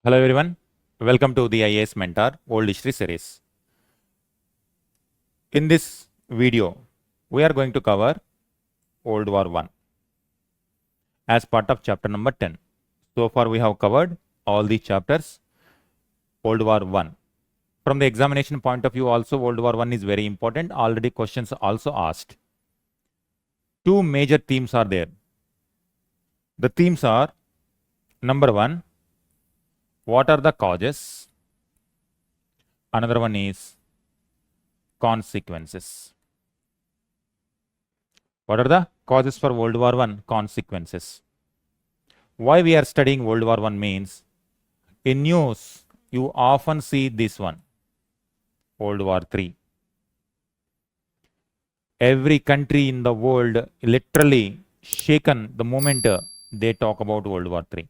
Hello everyone, welcome to the IAS Mentor World History series. In this video, we are going to cover World War I as part of chapter number 10. So far we have covered all the chapters. World War I. From the examination point of view also, World War I is very important. Already questions also asked. Two major themes are there. The themes are, number one, what are the causes? Another one is consequences. What are the causes for World War I? Consequences. Why we are studying World War I means, in news, you often see this one, World War III. Every country in the world literally shaken the moment they talk about World War III.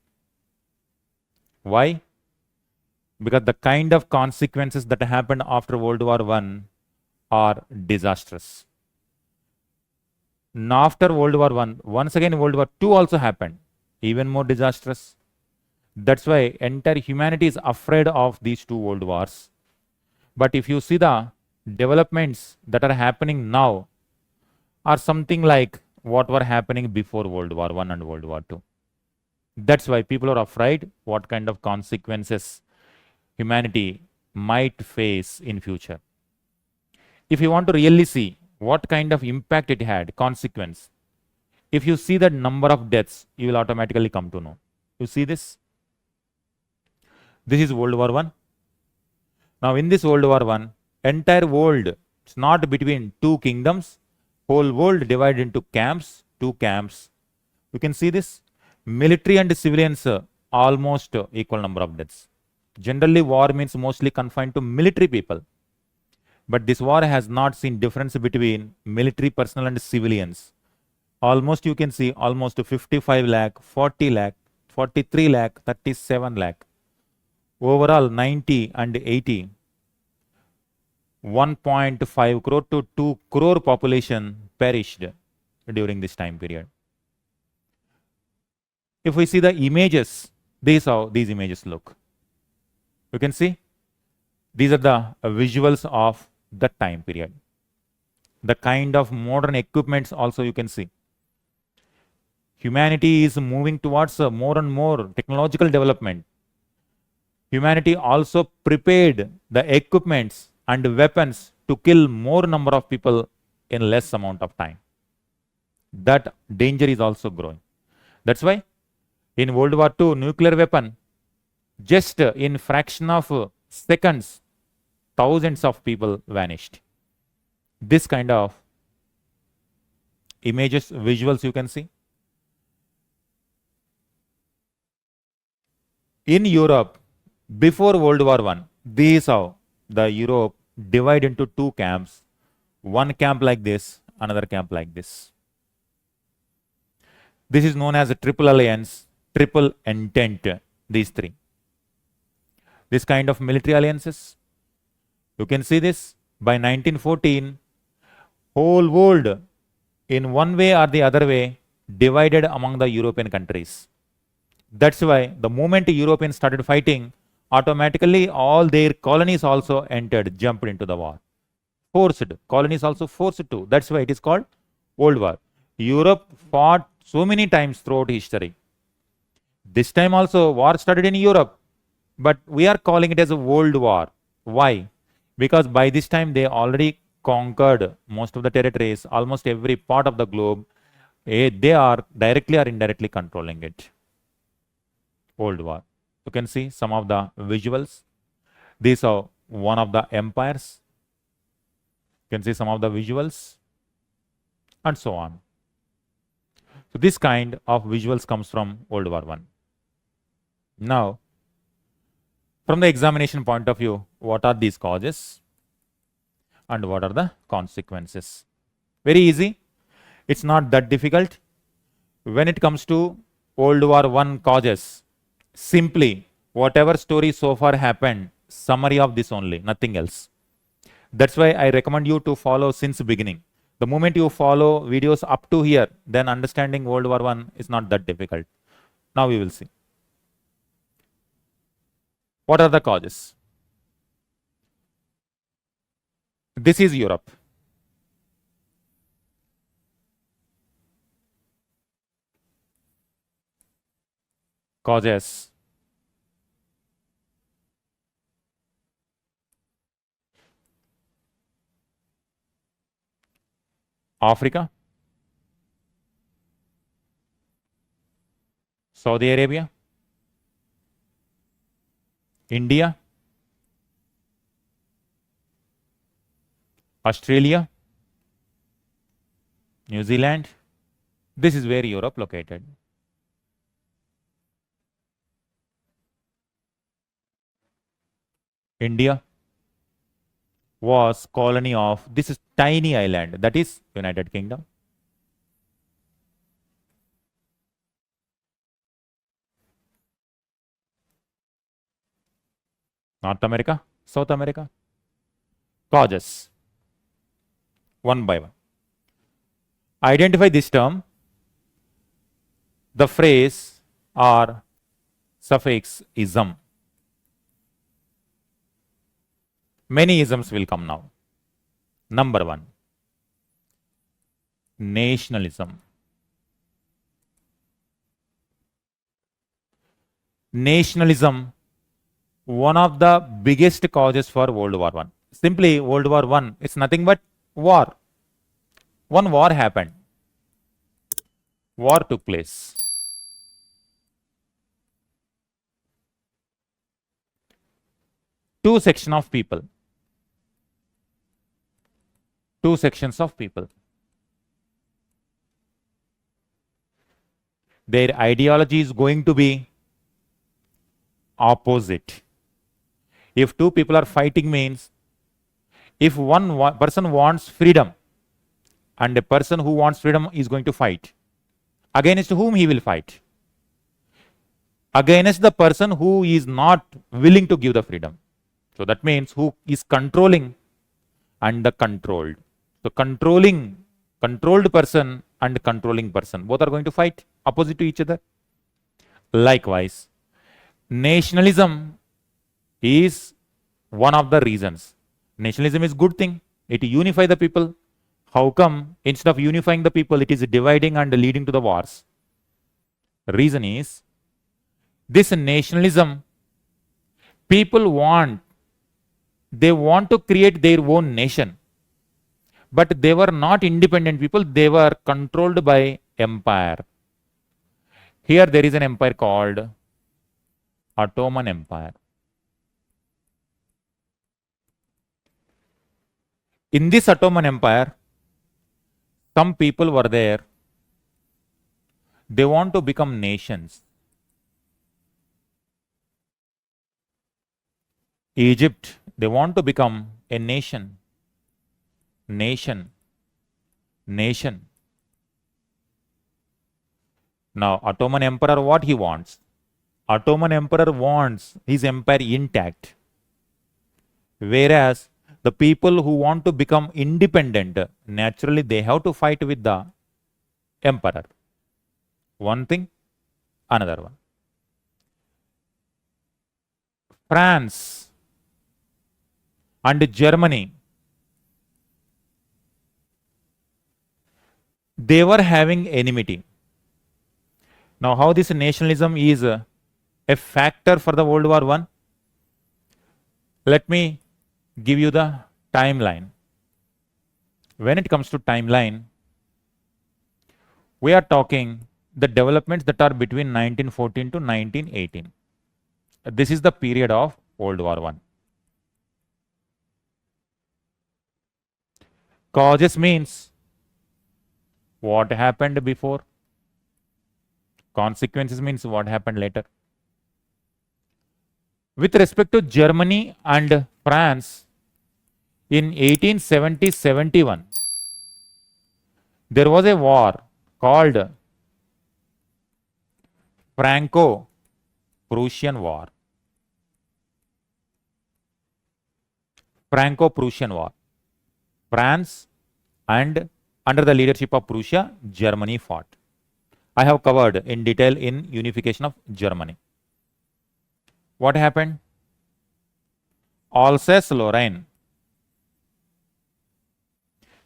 Why? Because the kind of consequences that happened after World War I are disastrous. Now after World War I, once again World War II also happened, even more disastrous. That's why entire humanity is afraid of these two world wars. But if you see the developments that are happening now are something like what were happening before World War I and World War II. That's why people are afraid what kind of consequences humanity might face in future. If you want to really see what kind of impact it had, consequence, if you see the number of deaths, you will automatically come to know. You see this? This is World War I. Now in this World War I, entire world, it's not between two kingdoms, whole world divided into camps, two camps. You can see this. Military and civilians, almost equal number of deaths. Generally, war means mostly confined to military people. But this war has not seen difference between military personnel and civilians. Almost you can see almost 55 lakh, 40 lakh, 43 lakh, 37 lakh. Overall 90 and 80. 1.5 crore to 2 crore population perished during this time period. If we see the images, this is how these images look. You can see these are the visuals of the time period. The kind of modern equipments also you can see. Humanity is moving towards more and more technological development. Humanity also prepared the equipments and weapons to kill more number of people in less amount of time. That danger is also growing. That's why in World War II, nuclear weapon, just in fraction of seconds, thousands of people vanished. This kind of images, visuals you can see. In Europe, before World War I, this is how the Europe divided into two camps. One camp like this, another camp like this. This is known as a triple alliance, triple intent, these three. This kind of military alliances, you can see this. By 1914, whole world in one way or the other way divided among the European countries. That's why the moment Europeans started fighting, automatically all their colonies also entered, jumped into the war. Forced. Colonies also forced to. That's why it is called World War. Europe fought so many times throughout history. This time also war started in Europe, but we are calling it as a world war. Why? Because by this time they already conquered most of the territories, almost every part of the globe. They are directly or indirectly controlling it. World War. You can see some of the visuals. These are one of the empires. You can see some of the visuals and so on. So this kind of visuals comes from World War I. Now, from the examination point of view, what are these causes and what are the consequences? Very easy. It's not that difficult. When it comes to World War I causes, simply whatever story so far happened, summary of this only, nothing else. That's why I recommend you to follow since beginning. The moment you follow videos up to here, then understanding World War I is not that difficult. Now we will see. What are the causes? This is Europe. Causes. Africa, Saudi Arabia, India, Australia, New Zealand. This is where Europe located. India was colony of this tiny island, that is United Kingdom. North America, South America. Causes. One by one. Identify this term, the phrase or suffix ism. Many isms will come now. Number one, nationalism. Nationalism, one of the biggest causes for World War I. Simply, World War I is nothing but war. One war happened. War took place. Two sections of people. Two sections of people. Their ideology is going to be opposite. If two people are fighting means, if one person wants freedom and a person who wants freedom is going to fight, against whom he will fight? Against the person who is not willing to give the freedom. So that means who is controlling and the controlled. So controlled person and controlling person, both are going to fight opposite to each other. Likewise, nationalism is one of the reasons. Nationalism is good thing. It unifies the people. How come instead of unifying the people, it is dividing and leading to the wars? Reason is, this nationalism, people want to create their own nation. But they were not independent people, they were controlled by empire. Here there is an empire called Ottoman Empire. In this Ottoman Empire, some people were there. They want to become nations. Egypt, they want to become a nation. Nation. Now, Ottoman Emperor, what he wants? Ottoman Emperor wants his empire intact. Whereas, the people who want to become independent, naturally they have to fight with the emperor. One thing, another one. France and Germany, they were having enmity. Now, how this nationalism is a factor for the World War I? Let me give you the timeline. When it comes to timeline, we are talking the developments that are between 1914 to 1918. This is the period of World War I. Causes means what happened before. Consequences means what happened later. With respect to Germany and France, in 1870-71, there was a war called Franco-Prussian War. Franco-Prussian War. France and under the leadership of Prussia, Germany fought. I have covered in detail in unification of Germany. What happened? Alsace-Lorraine.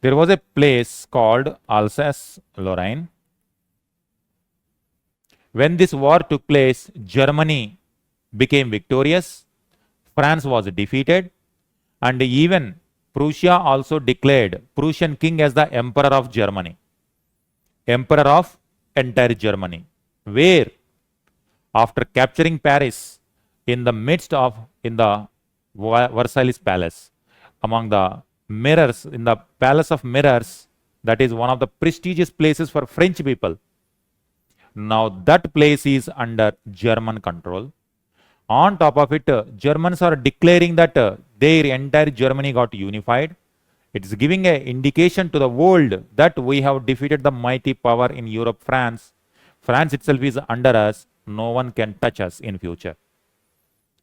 There was a place called Alsace-Lorraine. When this war took place, Germany became victorious, France was defeated, and even Prussia also declared Prussian king as the emperor of Germany, emperor of entire Germany, where after capturing Paris in the Versailles Palace, among the mirrors, in the Palace of Mirrors, that is one of the prestigious places for French people. Now that place is under German control. On top of it, Germans are declaring that their entire Germany got unified. It is giving an indication to the world that we have defeated the mighty power in Europe, France. France itself is under us. No one can touch us in future.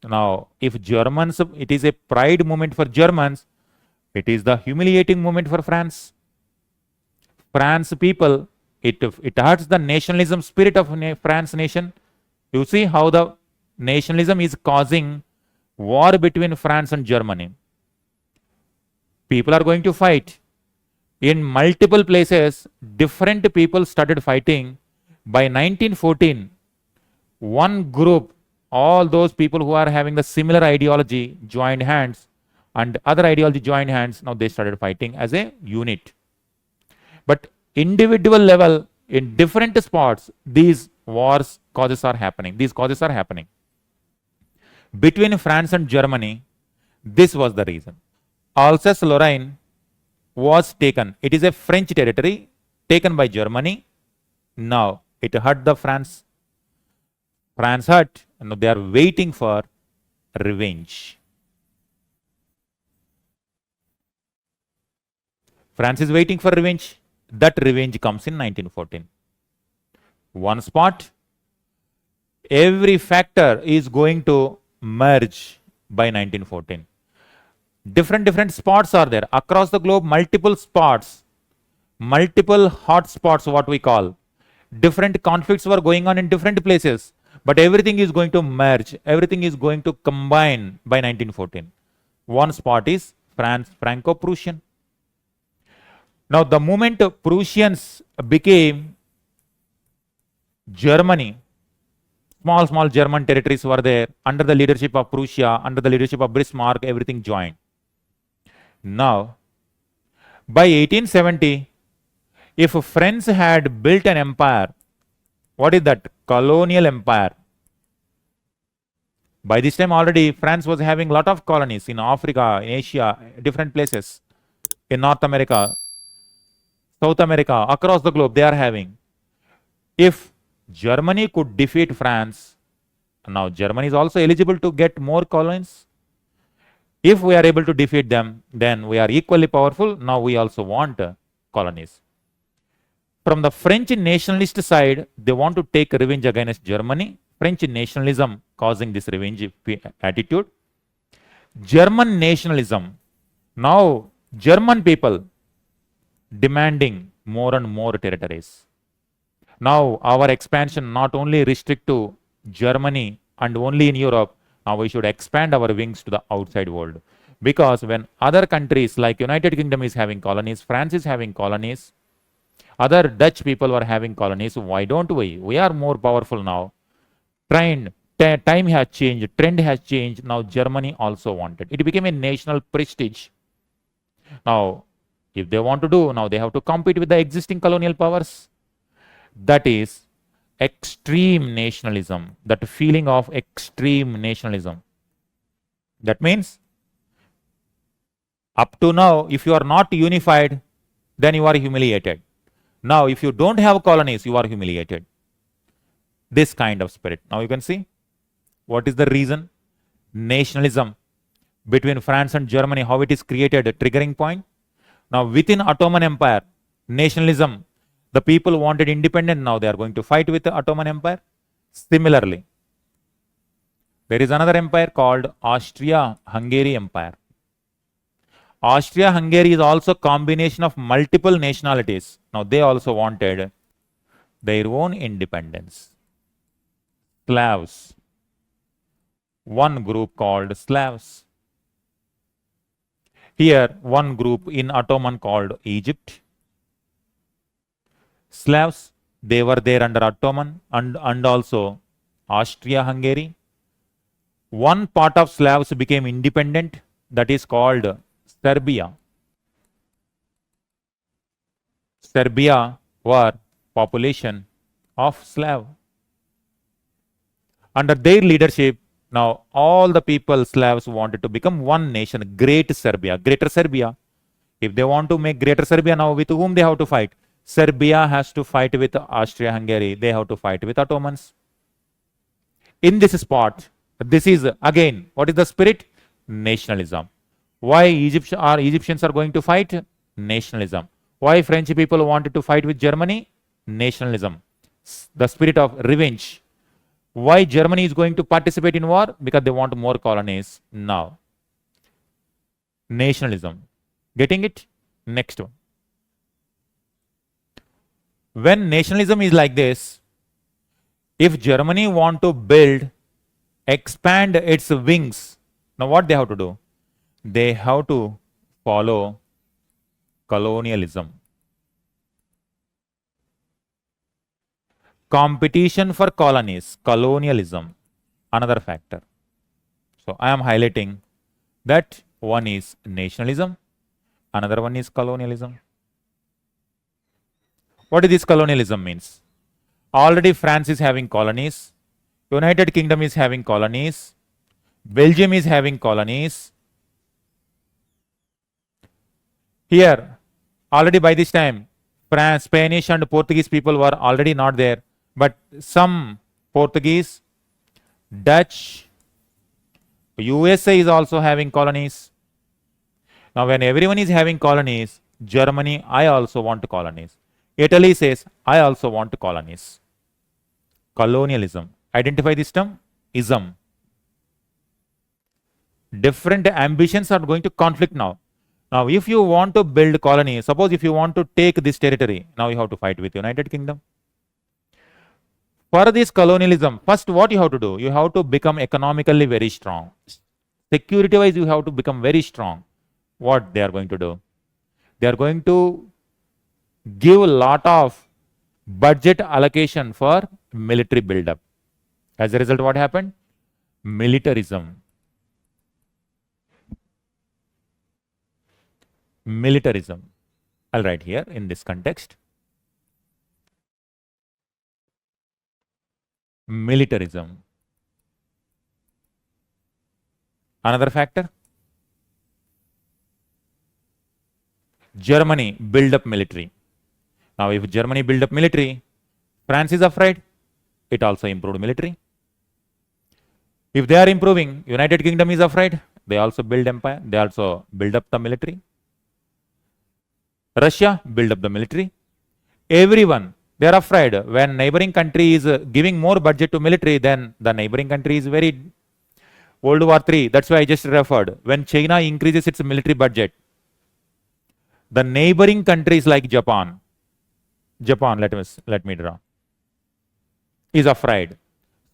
Now, if Germans, it is a pride moment for Germans, it is the humiliating moment for France. France people, it hurts the nationalism spirit of France nation. You see how the nationalism is causing war between France and Germany. People are going to fight. In multiple places, different people started fighting. By 1914, one group, all those people who are having the similar ideology joined hands, and other ideology joined hands. Now they started fighting as a unit. But individual level, in different spots, these causes are happening. Between France and Germany, this was the reason. Alsace-Lorraine was taken. It is a French territory taken by Germany. Now it hurt the France. France hurt, and they are waiting for revenge. France is waiting for revenge. That revenge comes in 1914. One spot, every factor is going to merge by 1914. Different spots are there across the globe, multiple spots, multiple hot spots, what we call. Different conflicts were going on in different places, but everything is going to merge, everything is going to combine by 1914. One spot is France, Franco-Prussian. Now, the moment Prussians became Germany, small German territories were there under the leadership of Prussia, under the leadership of Bismarck, everything joined. Now, by 1870, if France had built an empire, what is that? Colonial empire. By this time already, France was having a lot of colonies in Africa, in Asia, different places, in North America, South America, across the globe, they are having. If Germany could defeat France, now Germany is also eligible to get more colonies. If we are able to defeat them, then we are equally powerful. Now we also want colonies. From the French nationalist side, they want to take revenge against Germany. French nationalism causing this revenge attitude. German nationalism. Now, German people demanding more and more territories. Now, our expansion not only restrict to Germany and only in Europe, now we should expand our wings to the outside world. Because when other countries like United Kingdom is having colonies, France is having colonies, other Dutch people were having colonies, why don't we? We are more powerful now. Time has changed, trend has changed. Now Germany also wanted. It became a national prestige. Now, if they want to do, now they have to compete with the existing colonial powers. That is extreme nationalism, that feeling of extreme nationalism. That means, up to now, if you are not unified, then you are humiliated. Now, if you don't have colonies, you are humiliated. This kind of spirit. Now you can see what is the reason. Nationalism between France and Germany, how it is created, a triggering point. Now within Ottoman Empire, nationalism, the people wanted independence, now they are going to fight with the Ottoman Empire. Similarly, there is another empire called Austria-Hungary Empire. Austria-Hungary is also combination of multiple nationalities. Now they also wanted their own independence. Slavs. One group called Slavs. Here, one group in Ottoman called Egypt. Slavs, they were there under Ottoman and also Austria-Hungary. One part of Slavs became independent, that is called Serbia. Serbia were population of Slav. Under their leadership, now all the people, Slavs, wanted to become one nation, Great Serbia, Greater Serbia. If they want to make Greater Serbia, now with whom they have to fight? Serbia has to fight with Austria-Hungary. They have to fight with Ottomans. In this spot, this is again, what is the spirit? Nationalism. Why Egyptians are going to fight? Nationalism. Why French people wanted to fight with Germany? Nationalism. The spirit of revenge. Why Germany is going to participate in war? Because they want more colonies now. Nationalism. Getting it? Next one. When nationalism is like this, if Germany want to build, expand its wings, now what they have to do? They have to follow colonialism. Competition for colonies, colonialism, another factor. So I am highlighting that one is nationalism, another one is colonialism. What does this colonialism means? Already France is having colonies, United Kingdom is having colonies, Belgium is having colonies. Here, already by this time, France, Spanish and Portuguese people were already not there, but some Portuguese, Dutch, USA is also having colonies. Now when everyone is having colonies, Germany, I also want colonies. Italy says, I also want colonies. Colonialism. Identify this term, ism. Different ambitions are going to conflict now. Now, if you want to build colonies, suppose if you want to take this territory, now you have to fight with United Kingdom. For this colonialism, first what you have to do? You have to become economically very strong. Security wise, you have to become very strong. What they are going to do? They are going to give a lot of budget allocation for military build-up. As a result, what happened? Militarism. Militarism. I'll write here in this context. Militarism. Another factor. Germany build up military. Now, if Germany build up military, France is afraid. It also improved military. If they are improving, United Kingdom is afraid. They also build empire. They also build up the military. Russia build up the military. Everyone, they are afraid. When neighboring country is giving more budget to military, then the neighboring country is very World War III. That's why I just referred. When China increases its military budget, the neighboring countries like Japan, let me draw, is afraid.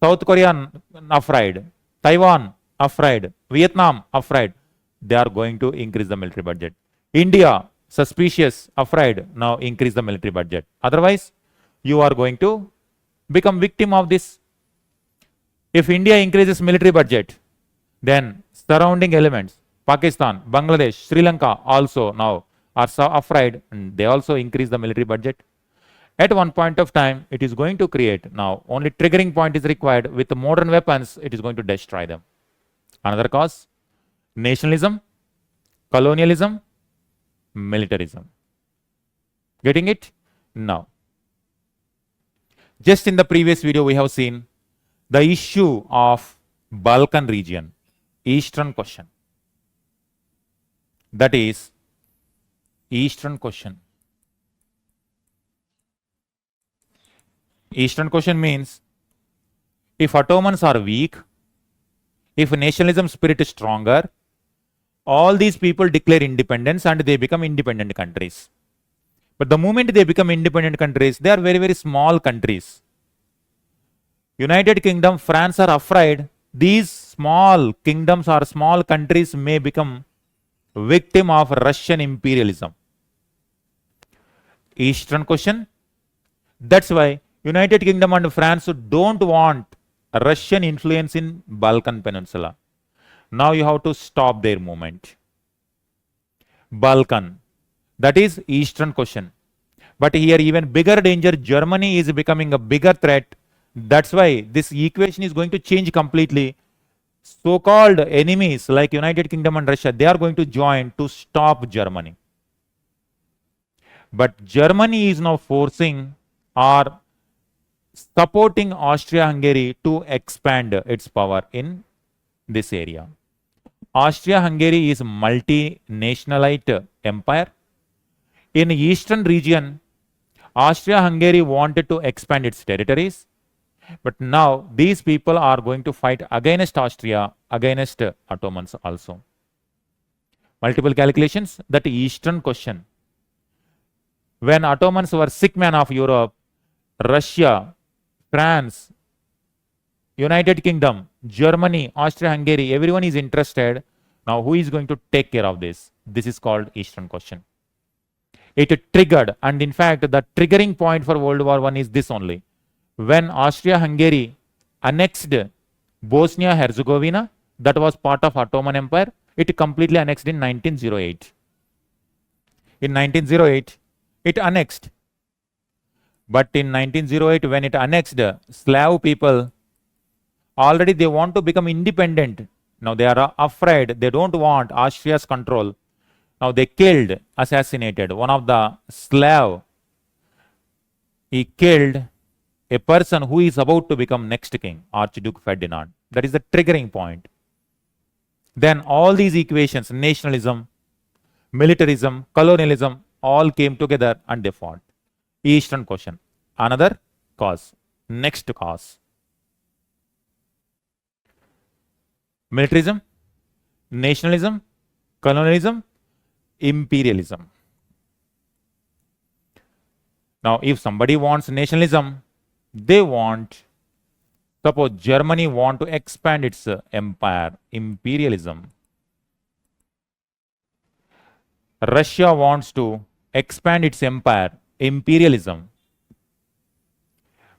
South Korea afraid. Taiwan afraid. Vietnam afraid. They are going to increase the military budget. India suspicious, afraid, now increase the military budget. Otherwise, you are going to become victim of this. If India increases military budget, then surrounding elements, Pakistan, Bangladesh, Sri Lanka also now are so afraid and they also increase the military budget. At one point of time, it is going to create, now only triggering point is required. With the modern weapons, it is going to destroy them. Another cause, nationalism, colonialism, militarism. Getting it? Now, just in the previous video, we have seen the issue of Balkan region, Eastern question. That is Eastern question. Eastern question means if Ottomans are weak, if nationalism spirit is stronger, all these people declare independence and they become independent countries. But the moment they become independent countries, they are very, very small countries. United Kingdom, France are afraid these small kingdoms or small countries may become victim of Russian imperialism? Eastern question. That's why United Kingdom and France don't want Russian influence in Balkan Peninsula. Now you have to stop their movement. Balkan. That is Eastern question. But here even bigger danger, Germany is becoming a bigger threat. That's why this equation is going to change completely. So-called enemies like United Kingdom and Russia, they are going to join to stop Germany. But Germany is now forcing or supporting Austria-Hungary to expand its power in this area. Austria-Hungary is multinationalite empire. In eastern region, Austria-Hungary wanted to expand its territories. But now these people are going to fight against Austria, against Ottomans also. Multiple calculations, that Eastern question. When Ottomans were sick man of Europe, Russia, France, United Kingdom, Germany, Austria-Hungary, everyone is interested. Now who is going to take care of this? This is called Eastern question. It triggered, and in fact the triggering point for World War I is this only. When Austria-Hungary annexed Bosnia-Herzegovina, that was part of Ottoman Empire, it completely annexed in 1908. In 1908, it annexed. But in 1908, when it annexed, Slav people, already they want to become independent. Now they are afraid, they don't want Austria's control. Now they killed, assassinated one of the Slav. He killed a person who is about to become next king, Archduke Ferdinand. That is the triggering point. Then all these equations, nationalism, militarism, colonialism, all came together and they fought. Eastern question. Another cause. Next cause. Militarism, nationalism, colonialism, imperialism. Now, if somebody wants nationalism, they want, suppose Germany want to expand its empire, imperialism. Russia wants to expand its empire, imperialism.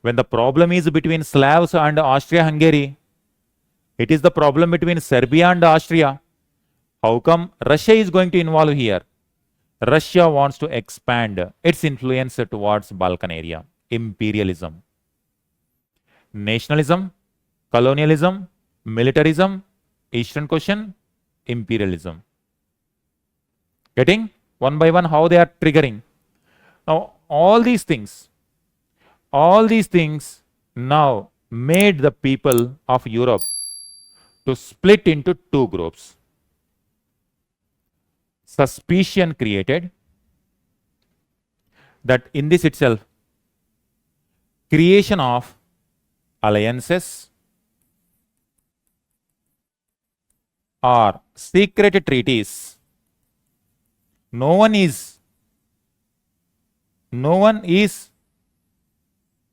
When the problem is between Slavs and Austria-Hungary, it is the problem between Serbia and Austria. How come Russia is going to involve here? Russia wants to expand its influence towards Balkan area, imperialism. Nationalism, colonialism, militarism, Eastern question, imperialism. Getting one by one how they are triggering. Now all these things now made the people of Europe to split into two groups. Suspicion created, that in this itself, creation of alliances or secret treaties. No one is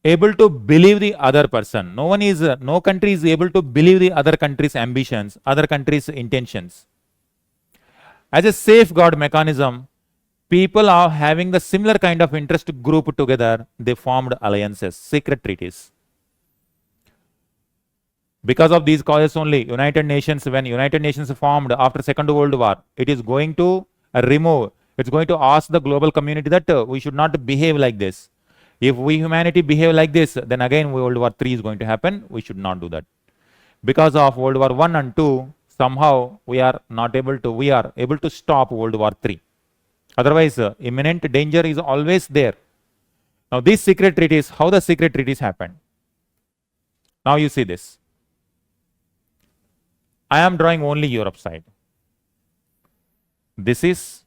able to believe the other person. No country is able to believe the other country's ambitions, other country's intentions. As a safeguard mechanism, people are having the similar kind of interest group together. They formed alliances, secret treaties. Because of these causes only, United Nations, when United Nations formed after Second World War, it is going to remove, it's going to ask the global community that we should not behave like this. If we humanity behave like this, then again World War III is going to happen. We should not do that. Because of World War I and II, somehow we are able to stop World War III. Otherwise, imminent danger is always there. Now these secret treaties, how the secret treaties happen? Now you see this. I am drawing only Europe side. This is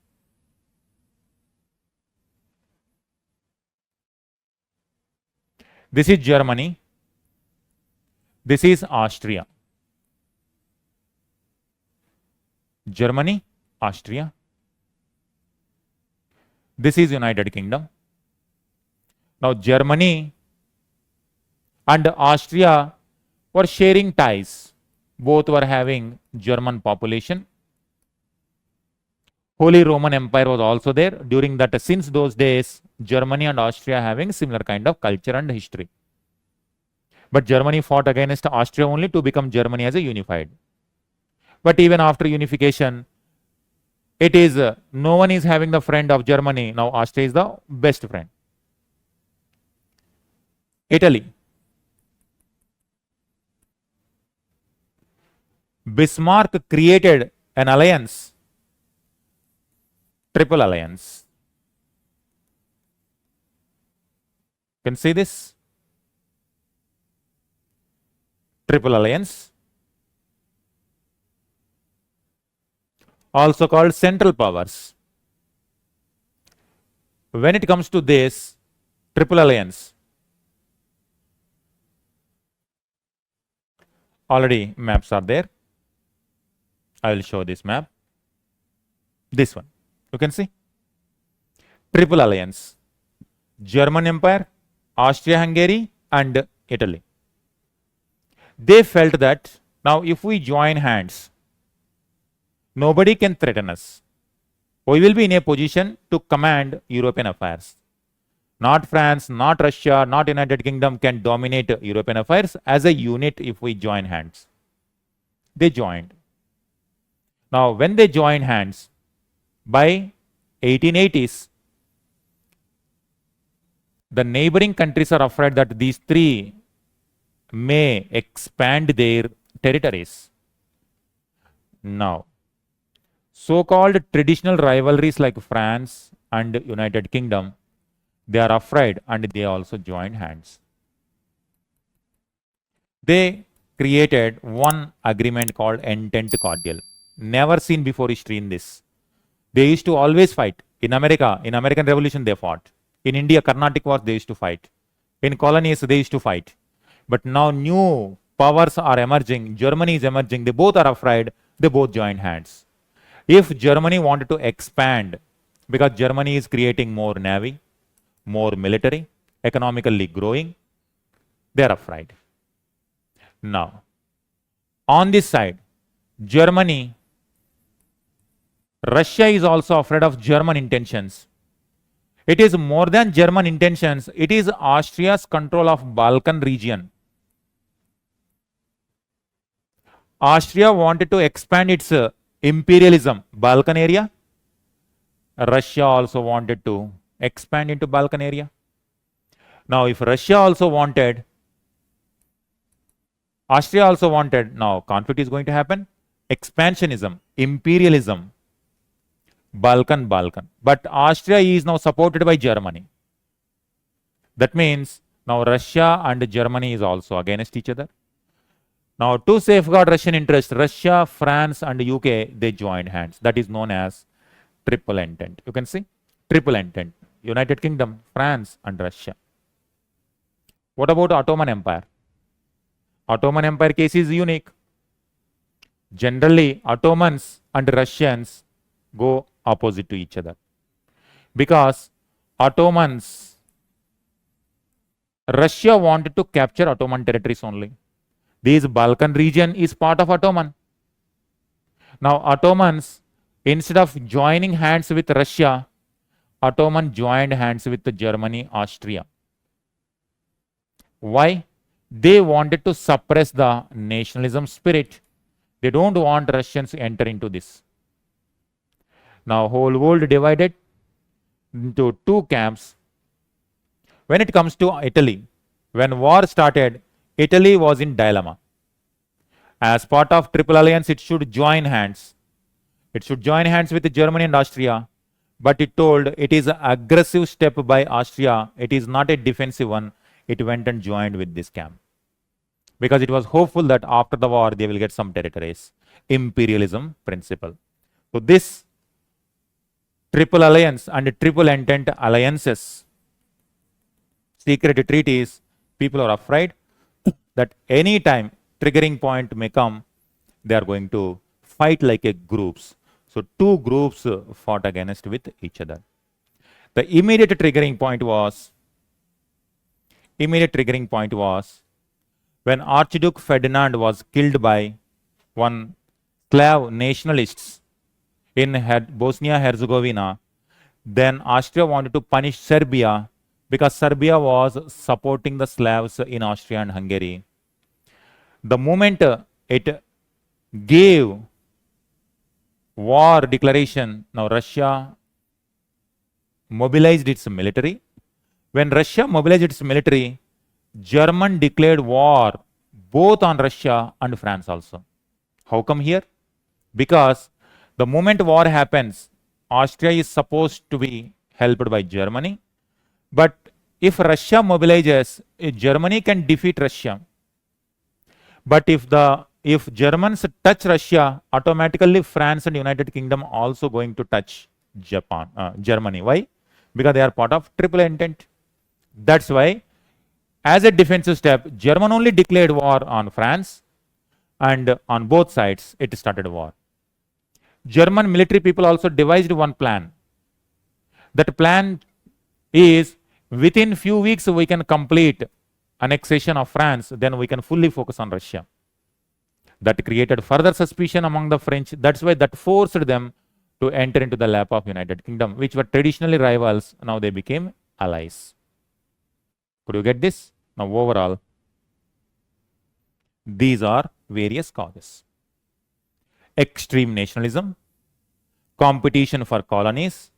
Germany. This is Austria. Germany, Austria. This is United Kingdom. Now Germany and Austria were sharing ties. Both were having German population. Holy Roman Empire was also there during that. Since those days, Germany and Austria having similar kind of culture and history. But Germany fought against Austria only to become Germany as a unified. But even after unification, it is no one is having the friend of Germany. Now Austria is the best friend. Italy. Bismarck created an alliance, triple alliance. You can see this triple alliance, also called Central Powers. When it comes to this triple alliance, already maps are there. I will show this map. This one, you can see triple alliance: German Empire, Austria-Hungary, and Italy. They felt that now if we join hands, nobody can threaten us. We will be in a position to command European affairs. Not France, not Russia, not United Kingdom can dominate European affairs as a unit if we join hands. They joined. Now, when they joined hands, by 1880s, the neighboring countries are afraid that these three may expand their territories. Now, so-called traditional rivalries like France and United Kingdom, they are afraid and they also joined hands. They created one agreement called Entente Cordial. Never seen before history in this. They used to always fight. In America, in American Revolution, they fought. In India, Carnatic Wars, they used to fight. In colonies, they used to fight. But now new powers are emerging. Germany is emerging. They both are afraid. They both joined hands. If Germany wanted to expand, because Germany is creating more navy, more military, economically growing, they are afraid. Now, on this side, Germany, Russia is also afraid of German intentions. It is more than German intentions. It is Austria's control of Balkan region. Austria wanted to expand its imperialism, Balkan area. Russia also wanted to expand into Balkan area. Now, if Russia also wanted, Austria also wanted, now conflict is going to happen. Expansionism, imperialism, Balkan. But Austria is now supported by Germany. That means now Russia and Germany is also against each other. Now, to safeguard Russian interests, Russia, France, and UK, they joined hands. That is known as triple entente. You can see triple entente: United Kingdom, France, and Russia. What about Ottoman Empire? Ottoman Empire case is unique. Generally, Ottomans and Russians go opposite to each other because Ottomans, Russia wanted to capture Ottoman territories only. This Balkan region is part of Ottoman. Now, Ottomans, instead of joining hands with Russia, Ottoman joined hands with Germany, Austria. Why? They wanted to suppress the nationalism spirit. They don't want Russians to enter into this. Now, whole world divided into two camps. When it comes to Italy, when war started, Italy was in dilemma. As part of Triple Alliance, it should join hands. It should join hands with Germany and Austria, but it told it is an aggressive step by Austria. It is not a defensive one. It went and joined with this camp because it was hopeful that after the war they will get some territories. Imperialism principle. So this Triple Alliance and Triple Entente alliances, secret treaties, people are afraid that any time triggering point may come, they are going to fight like a groups. So two groups fought against with each other. The immediate triggering point was when Archduke Ferdinand was killed by one Slav nationalists. in Bosnia-Herzegovina. Then Austria wanted to punish Serbia because Serbia was supporting the Slavs in Austria and Hungary. The moment it gave war declaration, now Russia mobilized its military. When Russia mobilized its military, German declared war both on Russia and France also. How come here? Because the moment war happens, Austria is supposed to be helped by Germany. But if Russia mobilizes, Germany can defeat Russia. But if Germans touch Russia, automatically France and United Kingdom also going to touch Germany. Why? Because they are part of triple entente. That's why, as a defensive step, Germany only declared war on France, and on both sides it started war. German military people also devised one plan. That plan is, within few weeks we can complete annexation of France, then we can fully focus on Russia. That created further suspicion among the French. That's why that forced them to enter into the lap of United Kingdom, which were traditionally rivals. Now they became allies. Could you get this? Now overall, these are various causes. Extreme nationalism, competition for colonies,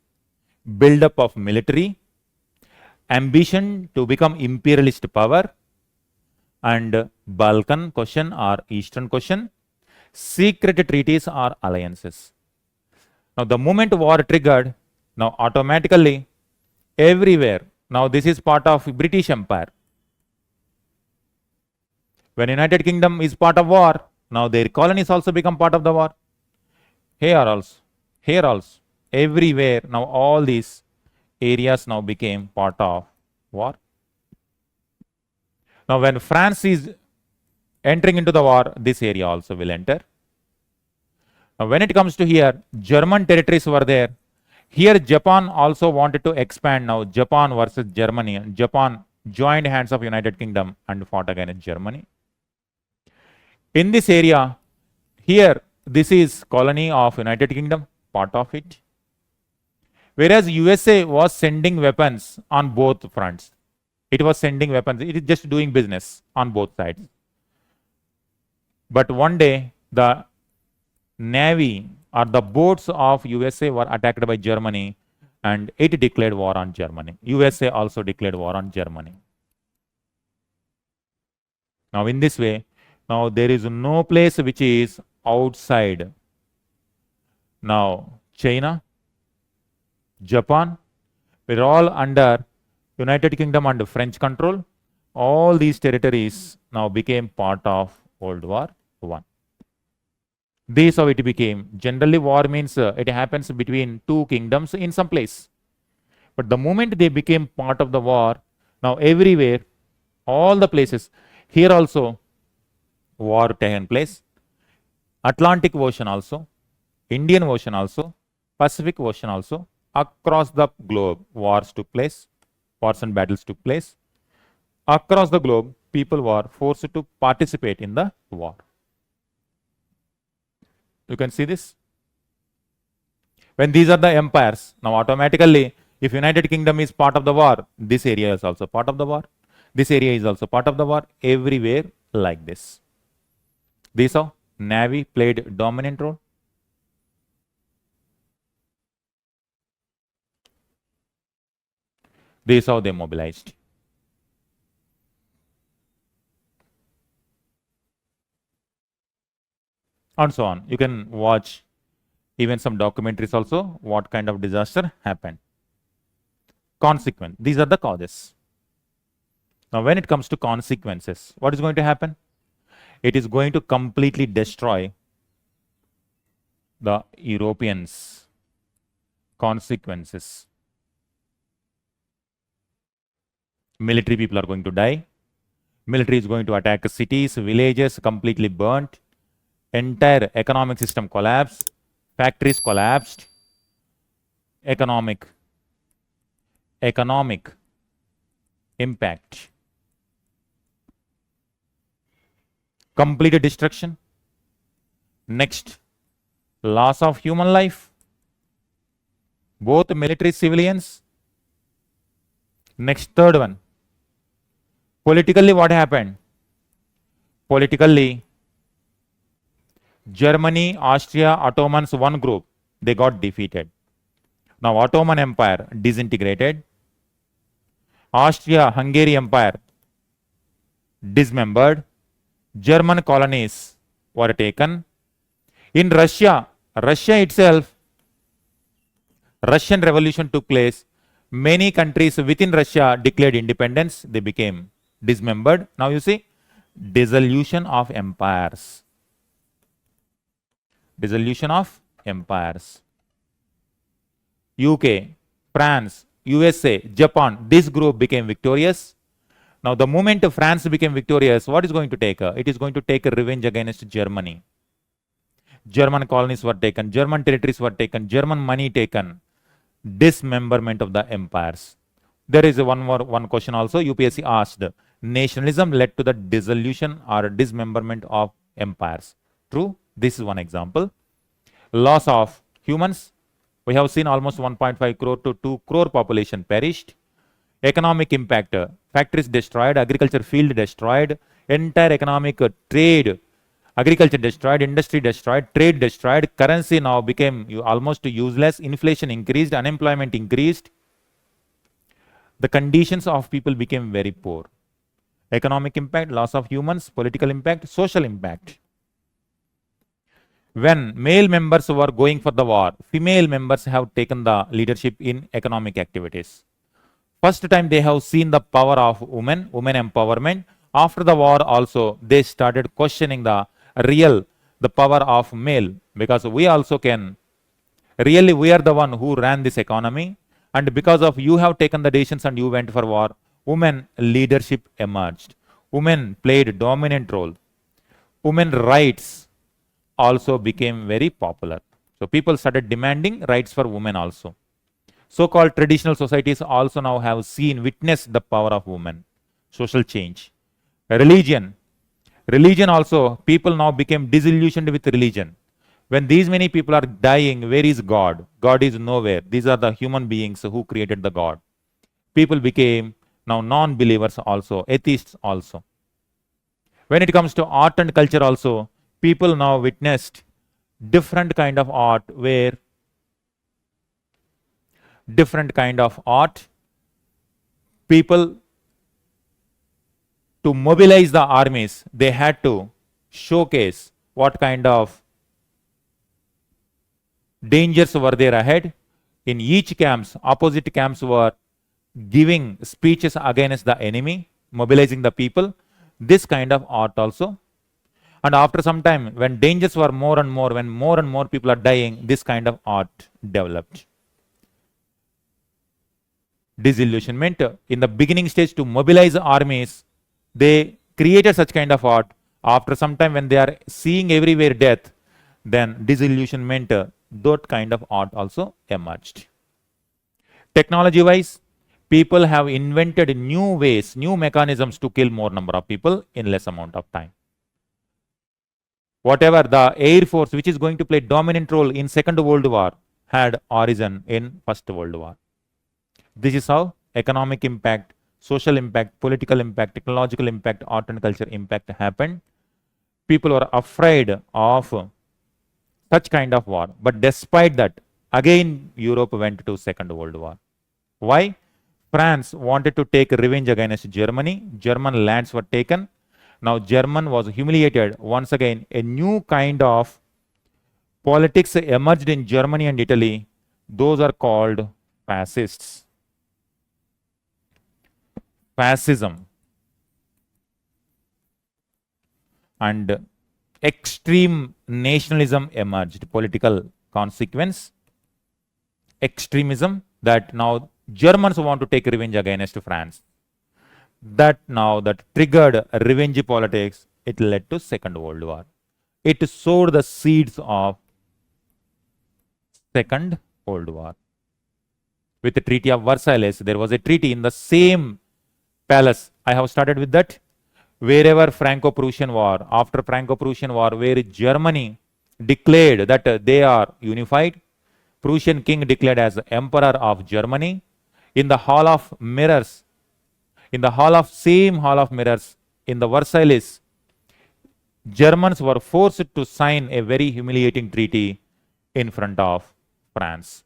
build-up of military, ambition to become imperialist power, and Balkan question or Eastern question, secret treaties or alliances. Now the moment war triggered, now automatically everywhere, now this is part of British Empire. When United Kingdom is part of war, now their colonies also become part of the war. Here also, everywhere, now all these areas now became part of war. Now when France is entering into the war, this area also will enter. Now when it comes to here, German territories were there. Here Japan also wanted to expand. Now Japan versus Germany. Japan joined hands of United Kingdom and fought against Germany. In this area, here this is colony of United Kingdom, part of it. Whereas USA was sending weapons on both fronts. It was sending weapons. It is just doing business on both sides. But one day, the navy or the boats of USA were attacked by Germany, and it declared war on Germany. USA also declared war on Germany. Now in this way, now there is no place which is outside. Now China, Japan, we're all under United Kingdom and French control. All these territories now became part of World War I. This is how it became. Generally, war means it happens between two kingdoms in some place. But the moment they became part of the war, now everywhere, all the places, here also, war taken place. Atlantic Ocean also, Indian Ocean also, Pacific Ocean also, across the globe, wars took place. Wars and battles took place. Across the globe, people were forced to participate in the war. You can see this. When these are the empires, now automatically, if United Kingdom is part of the war, this area is also part of the war. This area is also part of the war. Everywhere like this. This how Navy played dominant role. This is how they mobilized. And so on. You can watch even some documentaries also, what kind of disaster happened. Consequence. These are the causes. Now when it comes to consequences, what is going to happen? It is going to completely destroy the Europeans. Consequences. Military people are going to die. Military is going to attack cities, villages, completely burnt. Entire economic system collapsed. Factories collapsed. Economic impact. Complete destruction. Next, loss of human life. both military civilians. Next, third one. Politically, what happened? Politically, Germany, Austria, Ottomans, one group, they got defeated. Now, Ottoman Empire disintegrated. Austria-Hungary Empire dismembered. German colonies were taken. In Russia, Russia itself, Russian Revolution took place. Many countries within Russia declared independence. They became dismembered. Now you see, dissolution of empires. Dissolution of empires. UK, France, USA, Japan, this group became victorious. Now the moment France became victorious, what is going to take? It is going to take a revenge against Germany. German colonies were taken, German territories were taken, German money taken. Dismemberment of the empires. There is one question also UPSC asked. Nationalism led to the dissolution or dismemberment of empires. True. This is one example. Loss of humans. We have seen almost 1.5 crore to 2 crore population perished. Economic impact. Factories destroyed, agriculture field destroyed, entire economic trade, agriculture destroyed, industry destroyed, trade destroyed, currency now became almost useless, inflation increased, unemployment increased. The conditions of people became very poor. Economic impact, loss of humans, political impact, social impact. When male members were going for the war, female members have taken the leadership in economic activities. First time they have seen the power of women, women empowerment. After the war also, they started questioning the power of male, because we also can, really we are the one who ran this economy, and because of you have taken the decisions and you went for war, women leadership emerged. Women played dominant role. Women rights also became very popular. So people started demanding rights for women also. So-called traditional societies also now have witnessed the power of women. Social change. Religion. Religion also, people now became disillusioned with religion. When these many people are dying, where is God? God is nowhere. These are the human beings who created the God. People became now non-believers also, atheists also. When it comes to art and culture also, people now witnessed different kind of art where people, to mobilize the armies, they had to showcase what kind of dangers were there ahead. In each camps, opposite camps were giving speeches against the enemy, mobilizing the people. This kind of art also. And after some time, when dangers were more and more, when more and more people are dying, this kind of art developed. Disillusionment. In the beginning stage, to mobilize armies, they created such kind of art. After some time, when they are seeing everywhere death, then disillusionment, that kind of art also emerged. Technology wise, people have invented new ways, new mechanisms to kill more number of people in less amount of time. Whatever the Air Force, which is going to play dominant role in Second World War, had origin in First World War. This is how economic impact, social impact, political impact, technological impact, art and culture impact happened. People were afraid of such kind of war. But despite that, again Europe went to Second World War. Why? France wanted to take revenge against Germany. German lands were taken. Now German was humiliated. Once again, a new kind of politics emerged in Germany and Italy. Those are called fascists. Fascism. And extreme nationalism emerged. Political consequence. Extremism, that now Germans want to take revenge against France. That triggered revenge politics. It led to Second World War. It sowed the seeds of Second World War. With the Treaty of Versailles, there was a treaty in the same palace. I have started with that. Wherever Franco-Prussian War, after Franco-Prussian War, where Germany declared that they are unified, Prussian king declared as Emperor of Germany. In the Hall of Mirrors, in the same Hall of Mirrors, in the Versailles, Germans were forced to sign a very humiliating treaty in front of France.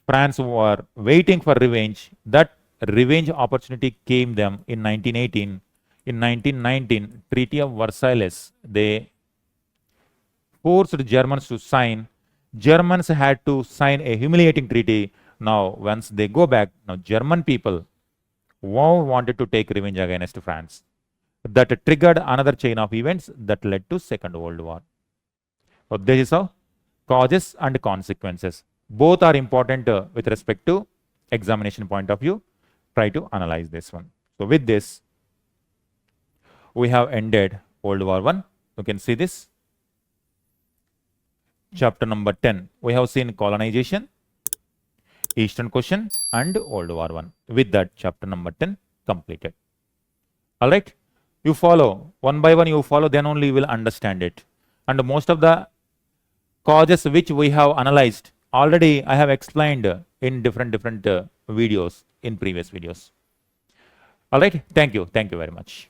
France were waiting for revenge. That revenge opportunity came them in 1918. In 1919, Treaty of Versailles, they forced Germans to sign. Germans had to sign a humiliating treaty. Now, once they go back, now German people wanted to take revenge against France. That triggered another chain of events that led to Second World War. So this is how causes and consequences. Both are important with respect to examination point of view. Try to analyze this one. So with this, we have ended World War I. You can see this. Chapter number 10. We have seen colonization, Eastern question, and World War I. With that, chapter number 10 completed. All right. You follow one by one, you follow, then only you will understand it. And most of the causes which we have analyzed already, I have explained in different videos in previous videos. All right. Thank you very much.